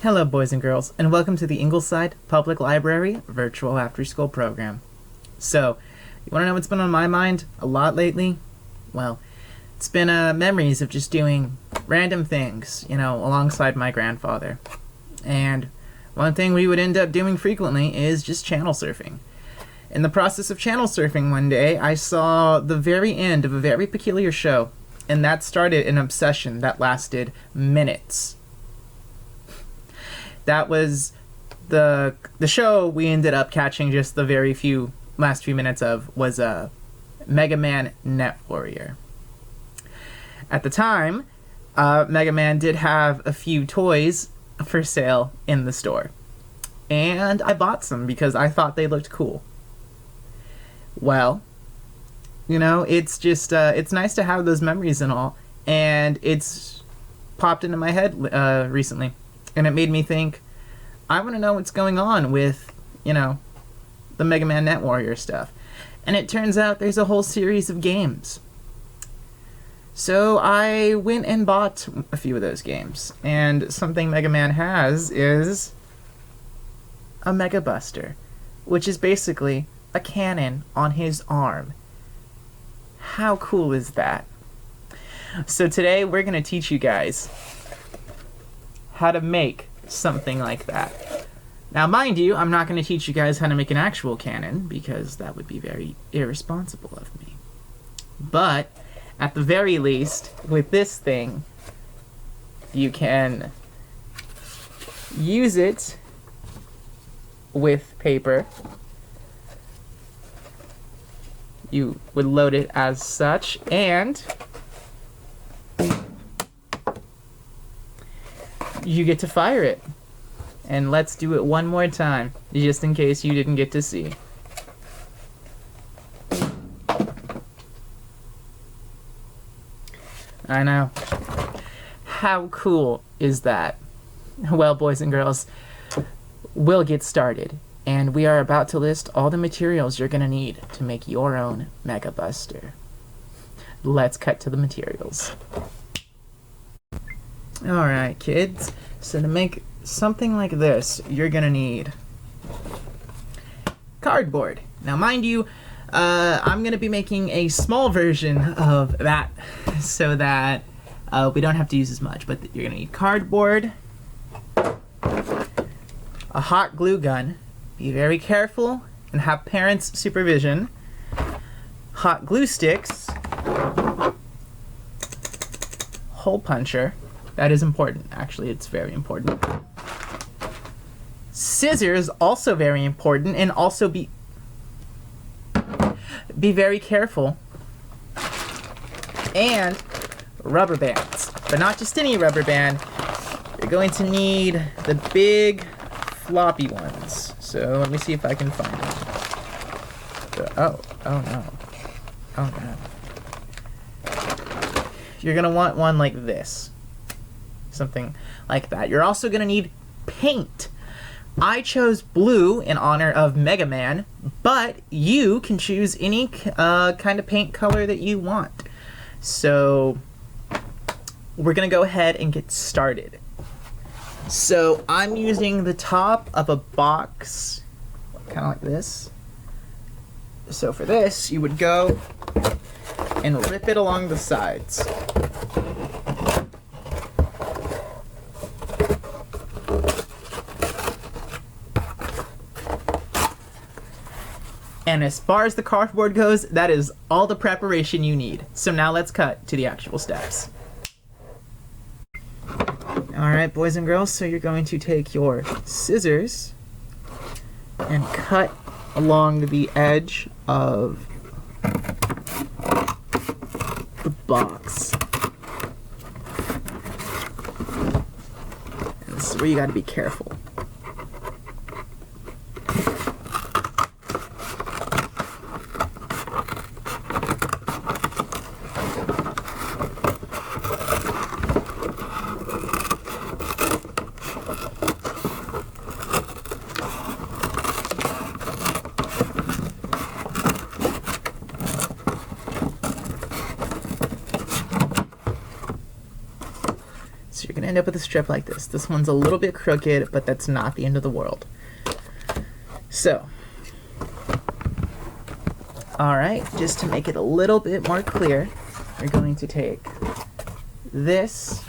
Hello, boys and girls, and welcome to the Ingleside Public Library Virtual After School Program. So, you want to know what's been on my mind a lot lately? Well, it's been memories of just doing random things, alongside my grandfather. And one thing we would end up doing frequently is just channel surfing. In the process of channel surfing one day, I saw the very end of a very peculiar show, and that started an obsession that lasted minutes. That was the show we ended up catching just the last few minutes of was Mega Man Net Warrior. At the time, Mega Man did have a few toys for sale in the store, and I bought some because I thought they looked cool. Well, it's just it's nice to have those memories and all, and it's popped into my head recently. And it made me think, I want to know what's going on with, the Mega Man Net Warrior stuff. And it turns out there's a whole series of games. So I went and bought a few of those games. And something Mega Man has is a Mega Buster, which is basically a cannon on his arm. How cool is that? So today we're going to teach you guys how to make something like that. Now, mind you, I'm not going to teach you guys how to make an actual cannon because that would be very irresponsible of me. But at the very least, with this thing, you can use it with paper. You would load it as such, and you get to fire it. And let's do it one more time, just in case you didn't get to see. I know. How cool is that? Well, boys and girls, we'll get started. And we are about to list all the materials you're going to need to make your own Mega Buster. Let's cut to the materials. Alright, kids, so to make something like this, you're gonna need cardboard. Now, mind you, I'm gonna be making a small version of that so that we don't have to use as much, but you're gonna need cardboard, a hot glue gun, be very careful and have parents' supervision, hot glue sticks, hole puncher. That is important. Actually, it's very important. Scissors, also very important, and also be very careful. And rubber bands, but not just any rubber band. You're going to need the big floppy ones. So let me see if I can find them. Oh no. Oh no. You're gonna want one like this. Something like that. You're also going to need paint. I chose blue in honor of Mega Man, but you can choose any kind of paint color that you want. So we're going to go ahead and get started. So I'm using the top of a box, kind of like this. So for this, you would go and rip it along the sides. And as far as the cardboard goes, that is all the preparation you need. So now let's cut to the actual steps. Alright, boys and girls, so you're going to take your scissors and cut along the edge of the box. And this is where you gotta be careful. end up with a strip like this. This one's a little bit crooked, but that's not the end of the world. So, all right, just to make it a little bit more clear, you're going to take this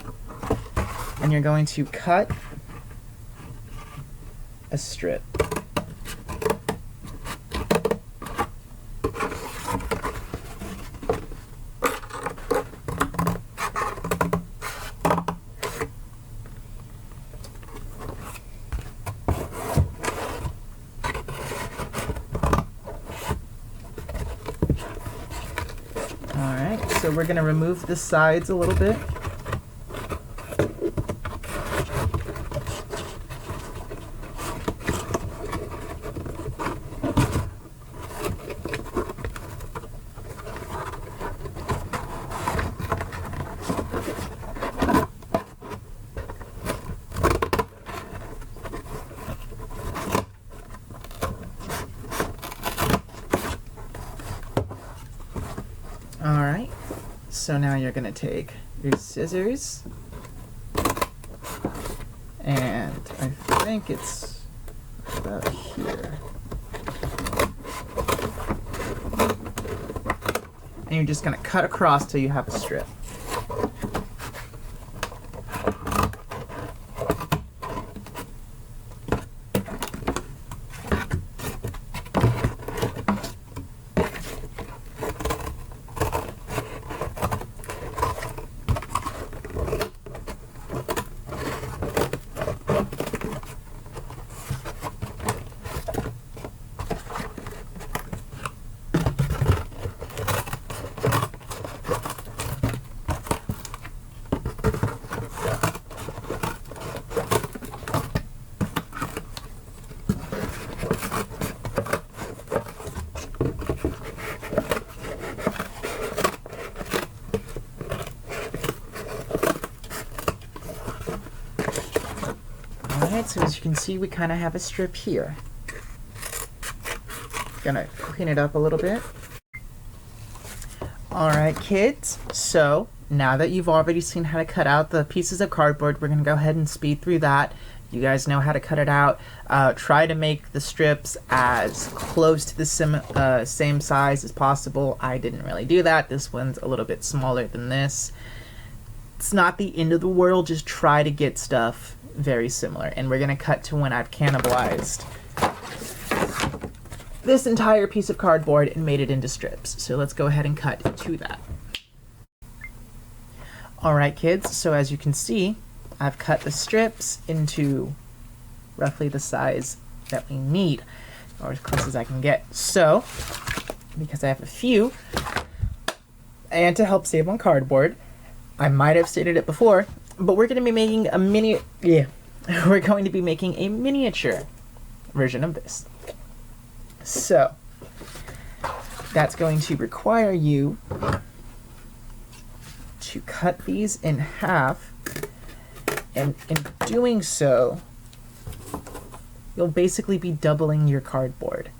and you're going to cut a strip. Alright, so we're going to remove the sides a little bit. Alright, so now you're going to take your scissors, and I think it's about here. And you're just going to cut across till you have a strip. Alright, so as you can see, we kind of have a strip here. Gonna clean it up a little bit. Alright, kids, so now that you've already seen how to cut out the pieces of cardboard, we're gonna go ahead and speed through that. You guys know how to cut it out. Try to make the strips as close to the same size as possible. I didn't really do that. This one's a little bit smaller than this. It's not the end of the world, just try to get stuff very similar. And we're gonna cut to when I've cannibalized this entire piece of cardboard and made it into strips. So let's go ahead and cut to that. Alright kids, so as you can see, I've cut the strips into roughly the size that we need, or as close as I can get. So, because I have a few, and to help save on cardboard, I might have stated it before, but we're going to be making a we're going to be making a miniature version of this. So, that's going to require you to cut these in half, and in doing so, you'll basically be doubling your cardboard.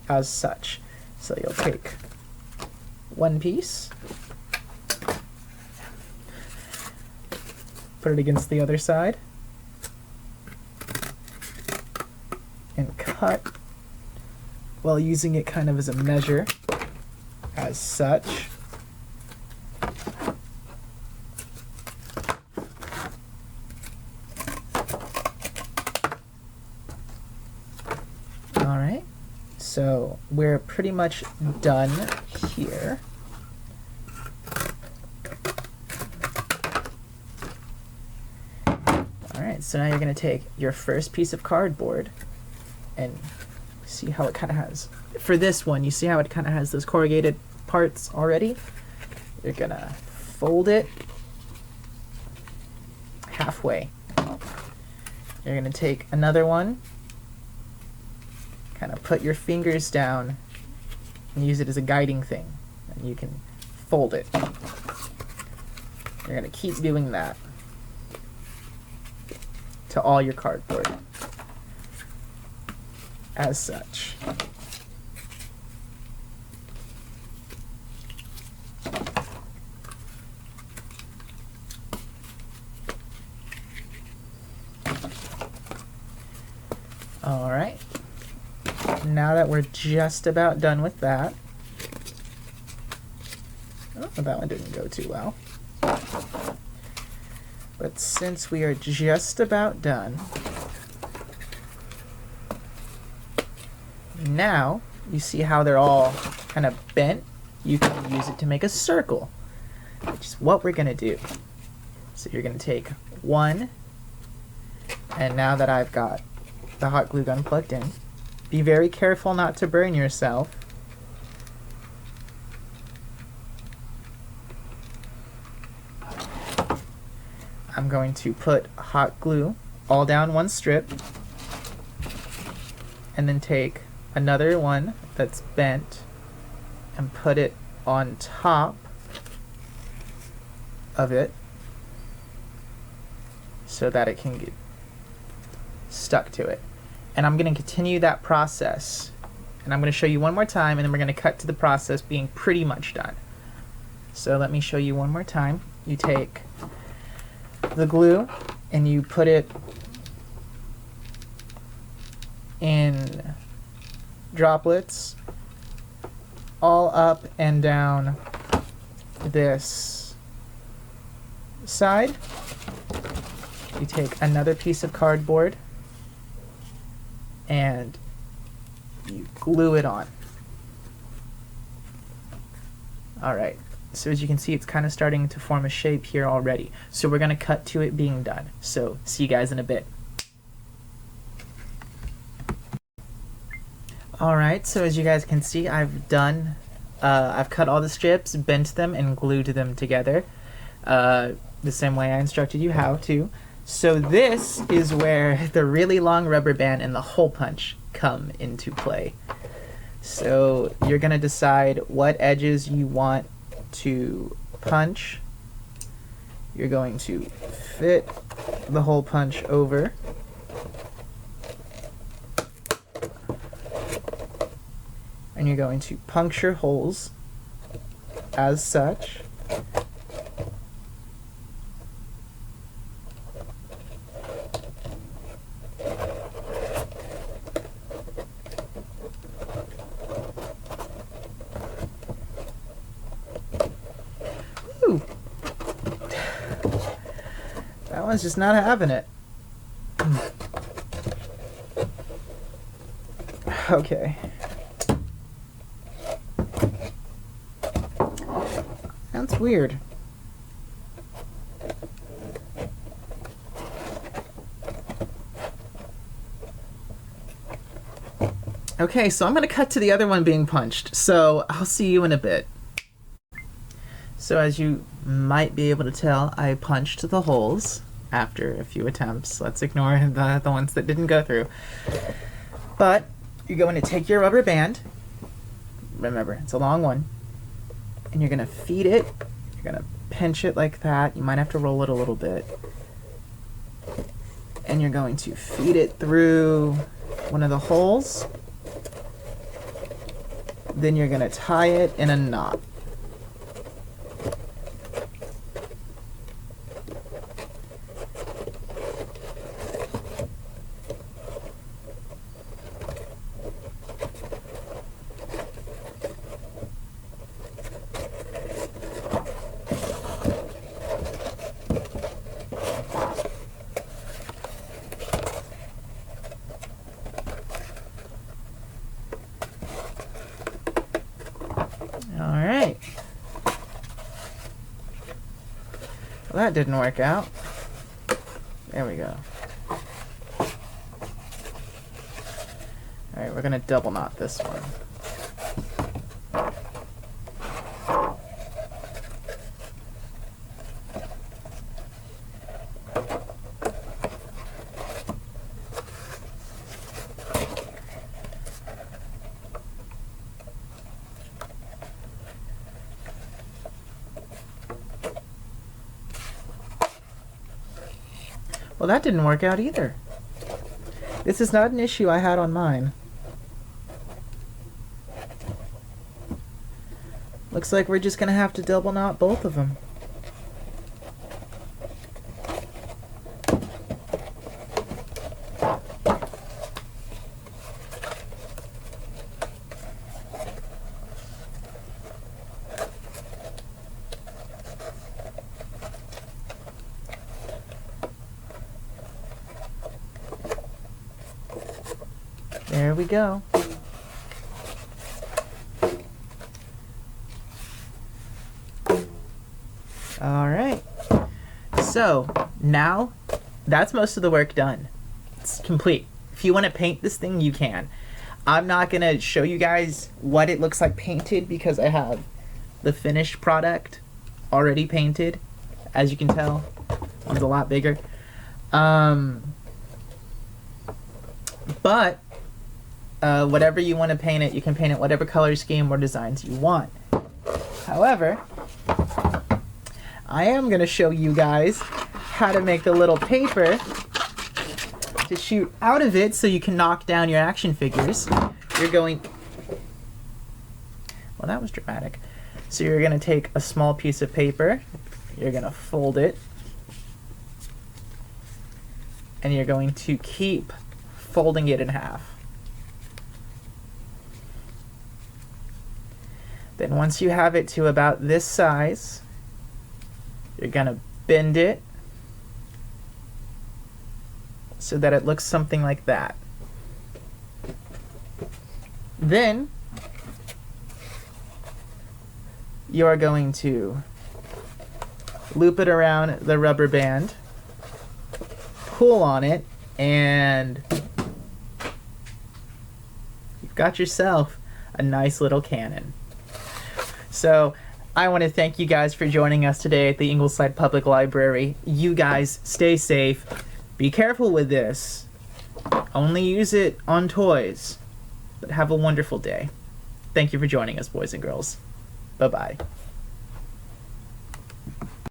As such. So you'll take one piece, put it against the other side, and cut while using it kind of as a measure, as such. Alright, so we're pretty much done here. Alright, so now you're going to take your first piece of cardboard and see how it kind of has, for this one, you see how it kind of has those corrugated parts already? You're going to fold it halfway. You're going to take another one, kind of put your fingers down and use it as a guiding thing, and you can fold it. You're going to keep doing that to all your cardboard. as such. All right, now that we're just about done with that, oh, that one didn't go too well. But since we are just about done, now you see how they're all kind of bent? You can use it to make a circle, which is what we're gonna do. So you're gonna take one, and now that I've got the hot glue gun plugged in, be very careful not to burn yourself. I'm going to put hot glue all down one strip, and then take another one that's bent and put it on top of it so that it can get stuck to it. And I'm going to continue that process, and I'm going to show you one more time, and then we're going to cut to the process being pretty much done. So let me show you one more time. You take the glue and you put it in droplets all up and down this side. You take another piece of cardboard and you glue it on. All right, so as you can see, it's kind of starting to form a shape here already. So we're gonna cut to it being done. So see you guys in a bit. All right, so as you guys can see, I've cut all the strips, bent them, and glued them together the same way I instructed you how to. So this is where the really long rubber band and the hole punch come into play. So you're gonna decide what edges you want to punch. You're going to fit the hole punch over. And you're going to puncture holes as such. Woo! That one's just not having it. Okay. That's weird. Okay, so I'm going to cut to the other one being punched. So I'll see you in a bit. So as you might be able to tell, I punched the holes after a few attempts. Let's ignore the ones that didn't go through. But you're going to take your rubber band. Remember, it's a long one. And you're going to feed it. You're going to pinch it like that. You might have to roll it a little bit. And you're going to feed it through one of the holes. Then you're going to tie it in a knot. Alright. Well, that didn't work out. There we go. Alright, we're gonna double knot this one. Well, that didn't work out either. This is not an issue I had on mine. Looks like we're just gonna have to double knot both of them. There we go. All right. So now that's most of the work done. It's complete. If you want to paint this thing, you can. I'm not going to show you guys what it looks like painted because I have the finished product already painted. As you can tell, one's a lot bigger. But whatever you want to paint it, you can paint it whatever color scheme or designs you want. However, I am going to show you guys how to make the little paper to shoot out of it so you can knock down your action figures. You're going... Well, that was dramatic. So you're going to take a small piece of paper, you're going to fold it, and you're going to keep folding it in half. Then once you have it to about this size, you're going to bend it so that it looks something like that. Then you are going to loop it around the rubber band, pull on it, and you've got yourself a nice little cannon. So I want to thank you guys for joining us today at the Ingleside Public Library. You guys stay safe. Be careful with this. Only use it on toys. But have a wonderful day. Thank you for joining us, boys and girls. Bye-bye.